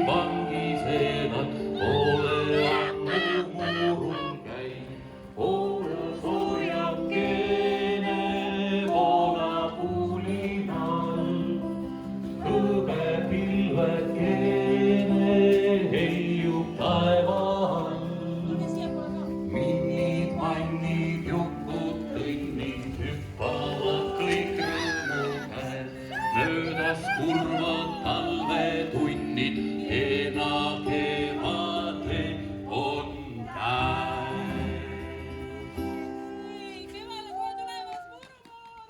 vangisevad, pole ammu murul käib. Hoola soojakene voonapuulinal, hõbe pilvekene heiub taeva all. Minnid, mannid, jukud, kõnnid, hüppavad kõik rõõmu käes. Möödas kurvad talvetunnid, ena kevade on käes. Kevale kohe tulemas, Murumaa!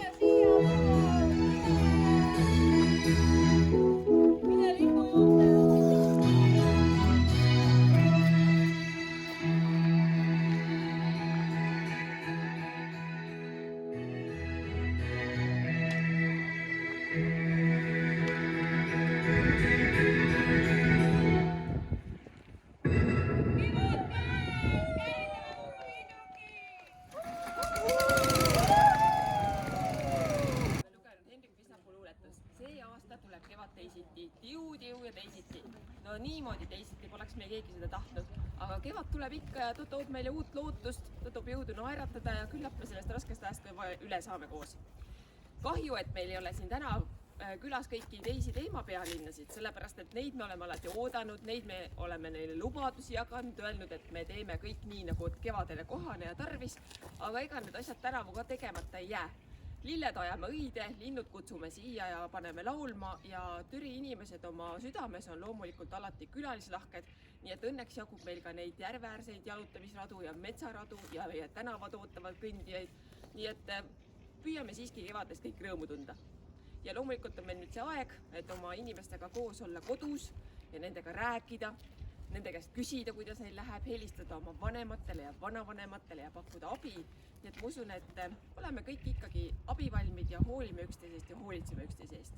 Siia! Mine lipu juurde! See aasta tuleb kevad teisiti, tiu ja teisiti. No niimoodi teisiti poleks me keegi seda tahtnud, aga kevad tuleb ikka ja ta toob meile uut lootust, ta toob jõudu naeratada ja küllap me sellest raskest ajast ka üle saame koos. Kahju, et meil ei ole siin täna külas kõiki teisi teemapealinnasid, sellepärast et neid me oleme alati oodanud, neid me oleme neile lubadusi jaganud, öelnud, et me teeme kõik nii, nagu kevadele kohane ja tarvis, aga ega need asjad tänavu ka tegemata ei jää. Lilled ajame õide, linnud kutsume siia ja paneme laulma ja Türi inimesed oma südames on loomulikult alati külalislahked, nii et õnneks jagub meil ka neid järveäärseid jalutamisradu ja metsaradu ja meie tänavad ootavad kõndijaid, nii et püüame siiski kevadest kõik rõõmu tunda. Ja loomulikult on meil nüüd see aeg, et oma inimestega koos olla kodus ja nendega rääkida, nende käest küsida, kuidas neil läheb, helistada oma vanematele ja vanavanematele ja pakkuda abi. Nii et ma usun, et oleme kõik ikkagi abivalmid ja hoolime üksteisest ja hoolitseme üksteisest.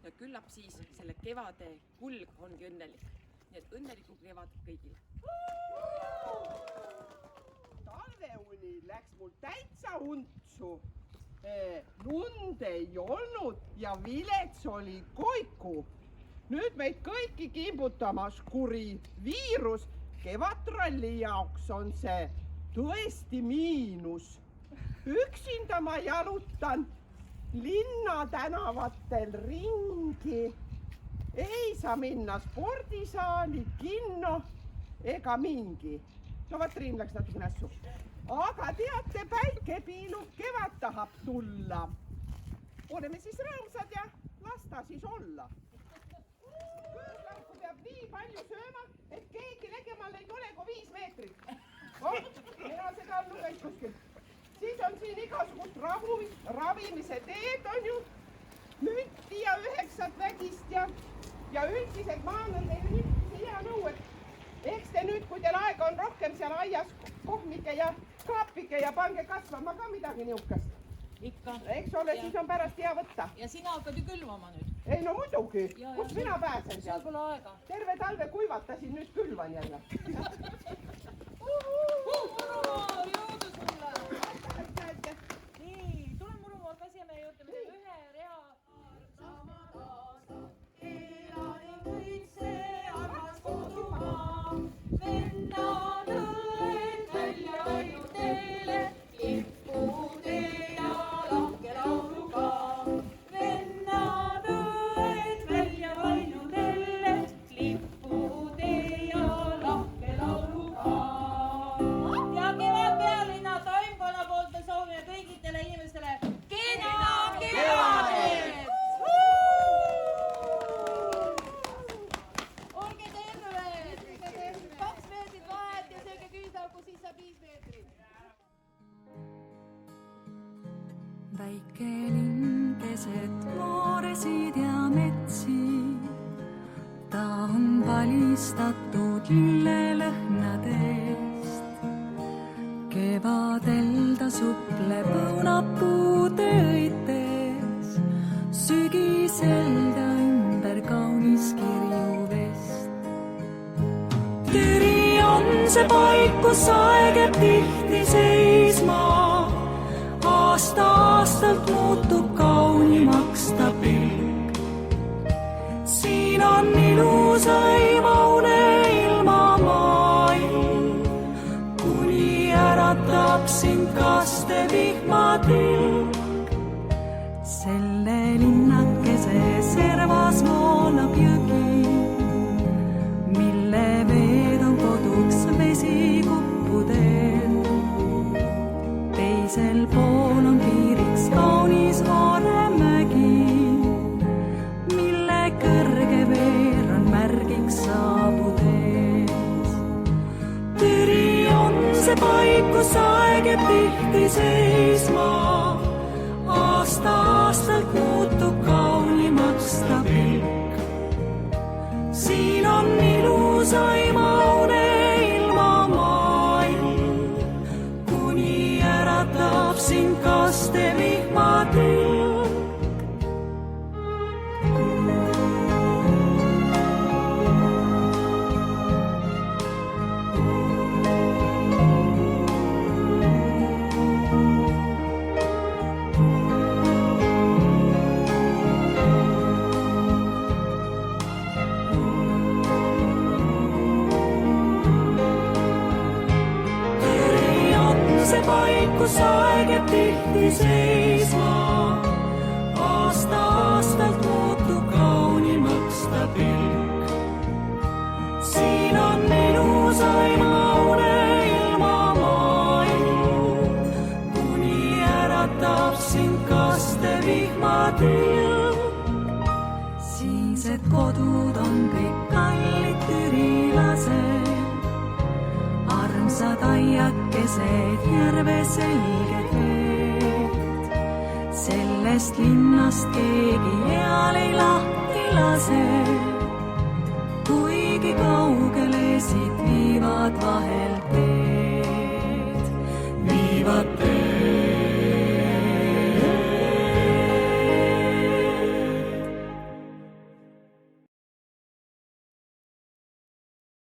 Ja küllap siis selle kevade kulg ongi õnnelik. Nii et õnneliku kevad kõigile. Talveuni läks mul täitsa untsu. Lund ei olnud ja vilets oli koiku. Nüüd meid kõiki kimbutamas kuri viirus. Kevadtralli jaoks on see tõesti miinus. Üksinda ma jalutan linna tänavatel ringi. Ei saa minna spordisaali, kinno ega mingi. No vaat Riin läks natuke nässu. Aga teate, päike piilub, kevad tahab tulla. Oleme siis rõõmsad ja lasta siis olla. Kõõslarku peab nii palju sööma, et keegi legemal ei ole kui 5 meetrit. Mina seda on lugenud kuskil. Siis on siin igasugust ravimise teed on ju. Mütti ja 9 vägist ja üldiselt ma annan teile nüüd hea nõu, et eks te nüüd, kui teil aega on rohkem seal aias kohmike ja kaapike ja pange kasvama ka midagi niukast. Ikka. Eks ole, siis on pärast hea võtta. Ja sina hakkad ju külvama nüüd. Ei no muidugi, kus mina pääsen seal? Pole aega. Terve talve kuivatasin, nüüd külvan jälle. Murumaa, jõudu sulle! Nii, tule Murumaa Kasiamäe juurde, me teeme ühe rea. Elanikuid see armas kodumaa, vennad õlled välja läinud teele, lippude ja lahke lauluga. Vennad õlled välja läinud teele, lippude ja lahke lauluga. Ja Kevadpealinna toimkonna poolt me soovime kõigitele inimestele kena kevadet! Olge terved! 2 meetrit vahet ja sööge küüsauku, siis saab 5 meetrit. Väike linn keset mooresid ja metsi, ta on valistatud lillelõhnadest. Kevadel ta supleb õunapuude õites, sügisel ta ümber kaunis kirju vest. Türi see paik, kus aeg jääb tihti seisma. Aasta-aastalt muutub kaunimaks ta pilk. Siin on ilusaim aune ilma maailm, kuni äratab sind kaste vihmatilk. Selle linnakese servas voolab jõgi, mille veed on koduks vesikuppudel. Teisel pool on piiriks kaunis Vaaremägi, mille kõrge veer on märgiks saabudes. Türi on see paik, kus aeg jääb tihti seisma. Aasta-aastalt muutub kaunimaks ta pilk. Siin on ilusaim aune ilma maailm, kuni äratab sind kaste vihmatilk. Kus aeg jääb tihti seisma. Aasta-aastalt muutub kaunimaks ta pilk. Siin on ilusaim aune ilma maailm, kuni äratab sind kaste vihmatilk. Siinsed kodud on kõik kallid türilased, armsad aiakesed, järve selged veed. Sellest linnast keegi eal ei lahti lase, kuigi kaugele siit viivad vahel teed. Viivad